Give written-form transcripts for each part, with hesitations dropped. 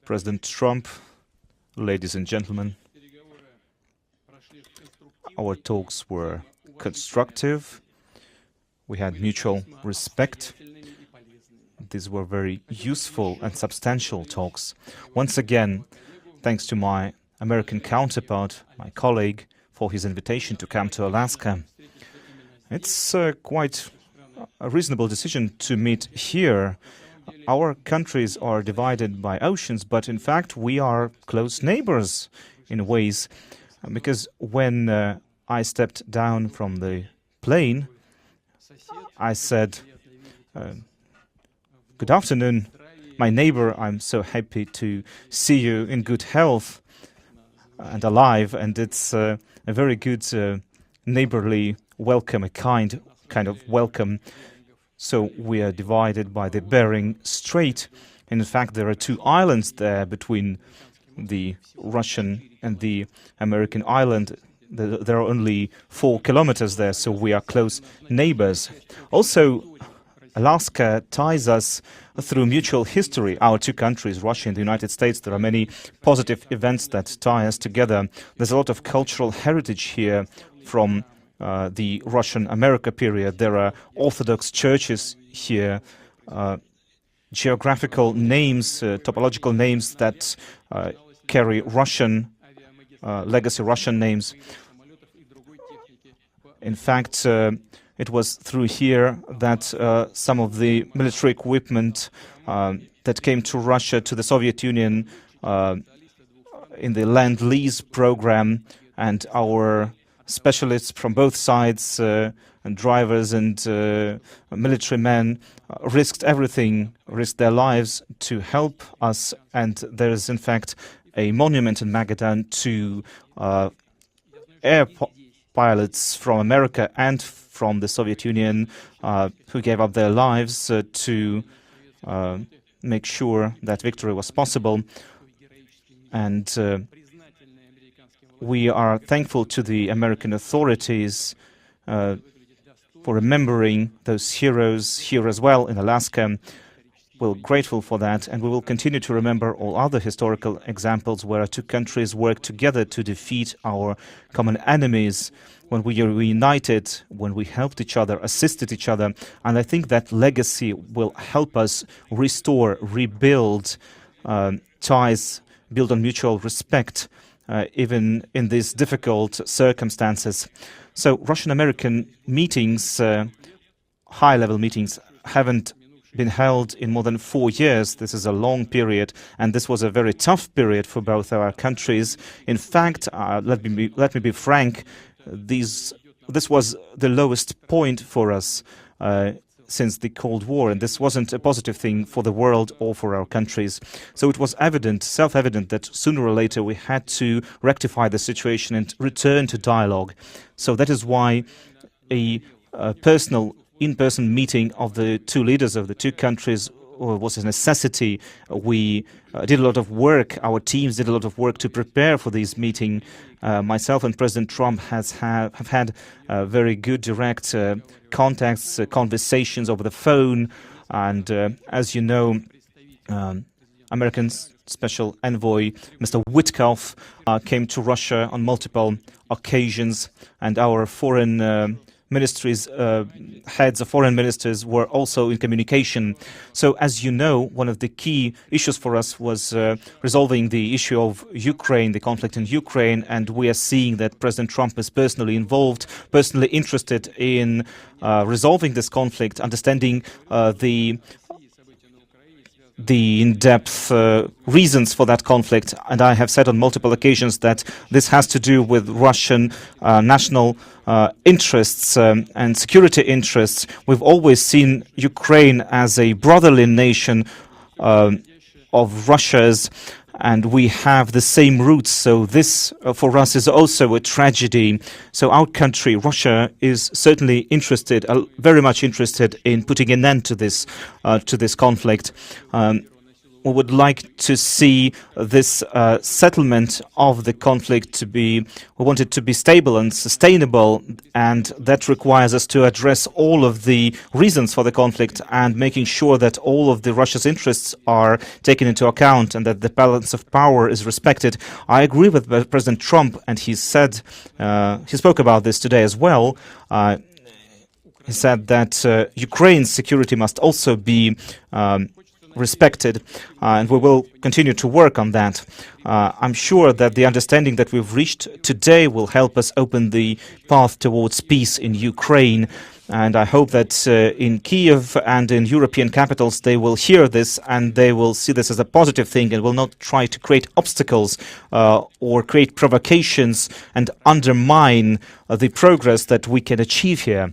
President Trump, ladies and gentlemen, our talks were constructive. We had mutual respect. These were very useful and substantial talks. Once again, thanks to my American counterpart, my colleague, for his invitation to come to Alaska. It's quite a reasonable decision to meet here. Our countries are divided by oceans, but in fact we are close neighbors in ways, because when I stepped down from the plane, I said, "Good afternoon, my neighbor. I'm so happy to see you in good health and alive." And it's a very good neighborly welcome, a kind of welcome. So we are divided by the Bering Strait. And in fact, there are two islands there between the Russian and the American island. There are only 4 kilometers there, so we are close neighbors. Also, Alaska ties us through mutual history, our two countries, Russia and the United States. There are many positive events that tie us together. There's a lot of cultural heritage here from the Russian-America period. There are Orthodox churches here, geographical names, topological names that carry Russian legacy, Russian names. In fact, it was through here that some of the military equipment that came to Russia, to the Soviet Union, in the Land-Lease program, and our specialists from both sides, and drivers and military men, risked everything, risked their lives to help us. And there is, in fact, a monument in Magadan to air pilots from America and from the Soviet Union who gave up their lives to make sure that victory was possible. And we are thankful to the American authorities for remembering those heroes here as well in Alaska. We're grateful for that, and we will continue to remember all other historical examples where our two countries worked together to defeat our common enemies, when we were united, when we helped each other, assisted each other. And I think that legacy will help us restore, rebuild ties, build on mutual respect, even in these difficult circumstances. So Russian-American meetings, high-level meetings, haven't been held in more than 4 years. This is a long period, and this was a very tough period for both our countries. In fact, let me be frank, this was the lowest point for us since the Cold War, and this wasn't a positive thing for the world or for our countries. So it was evident, self-evident, that sooner or later we had to rectify the situation and return to dialogue. So that is why a personal in-person meeting of the two leaders of the two countries was a necessity. We did a lot of work, our teams did a lot of work to prepare for this meeting. Myself and President Trump have had very good direct contacts, conversations over the phone. And as you know, American Special Envoy Mr. Witkoff came to Russia on multiple occasions, and our foreign ministries, heads of foreign ministers were also in communication. So, as you know, one of the key issues for us was resolving the issue of Ukraine, the conflict in Ukraine, and we are seeing that President Trump is personally involved, personally interested in resolving this conflict, understanding the in-depth reasons for that conflict. And I have said on multiple occasions that this has to do with Russian national interests and security interests. We've always seen Ukraine as a brotherly nation of Russia's, and we have the same roots. So this, for us, is also a tragedy. So our country, Russia, is certainly interested, very much interested in putting an end to this conflict. we would like to see this settlement of the conflict to be, we want it to be stable and sustainable, and that requires us to address all of the reasons for the conflict and making sure that all of the Russia's interests are taken into account and that the balance of power is respected. I agree with President Trump, and he said, he spoke about this today as well. He said that Ukraine's security must also be respected, and we will continue to work on that. I'm sure that the understanding that we've reached today will help us open the path towards peace in Ukraine, and I hope that in Kiev and in European capitals they will hear this and they will see this as a positive thing and will not try to create obstacles or create provocations and undermine the progress that we can achieve here.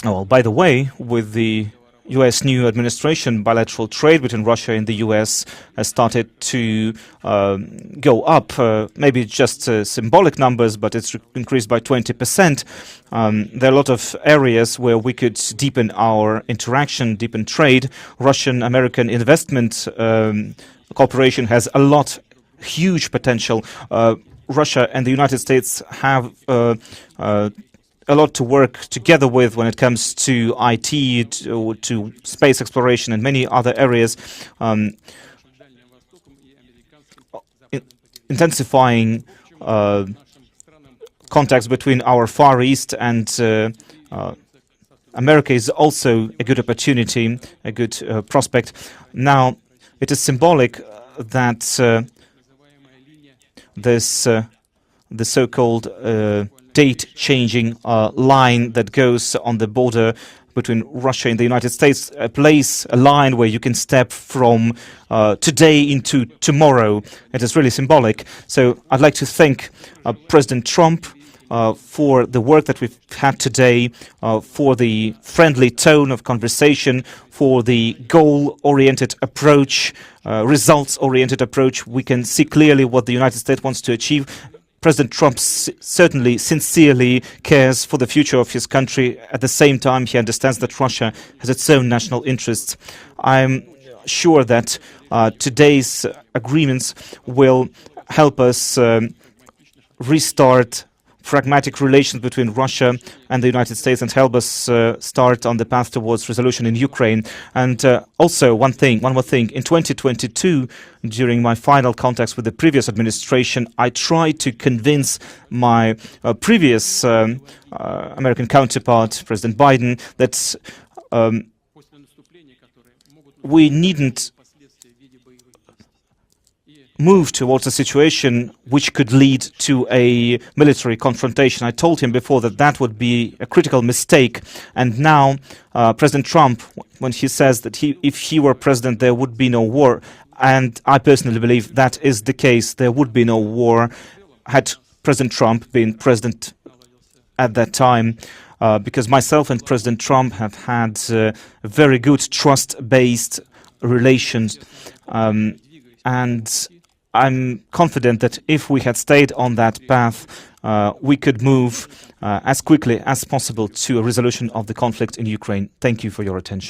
Oh, by the way, with the U.S. new administration, bilateral trade between Russia and the U.S. has started to go up. Maybe just symbolic numbers, but it's increased by 20%. There are a lot of areas where we could deepen our interaction, deepen trade. Russian-American investment cooperation has a lot, huge potential. Russia and the United States have a lot to work together with when it comes to IT, to space exploration and many other areas, intensifying contacts between our Far East and America is also a good opportunity, a good prospect. Now, it is symbolic that the so-called date-changing line that goes on the border between Russia and the United States, a line where you can step from today into tomorrow. It is really symbolic. So I'd like to thank President Trump for the work that we've had today, for the friendly tone of conversation, for the goal-oriented approach, results-oriented approach. We can see clearly what the United States wants to achieve. President Trump certainly, sincerely cares for the future of his country. At the same time, he understands that Russia has its own national interests. I'm sure that today's agreements will help us restart pragmatic relations between Russia and the United States and help us start on the path towards resolution in Ukraine. And also, one more thing. In 2022, during my final contacts with the previous administration, I tried to convince my previous American counterpart, President Biden, that we needn't move towards a situation which could lead to a military confrontation. I told him before that that would be a critical mistake. And now President Trump, when he says that if he were president, there would be no war, and I personally believe that is the case. There would be no war had President Trump been president at that time, because myself and President Trump have had very good trust-based relations, and I'm confident that if we had stayed on that path, we could move as quickly as possible to a resolution of the conflict in Ukraine. Thank you for your attention.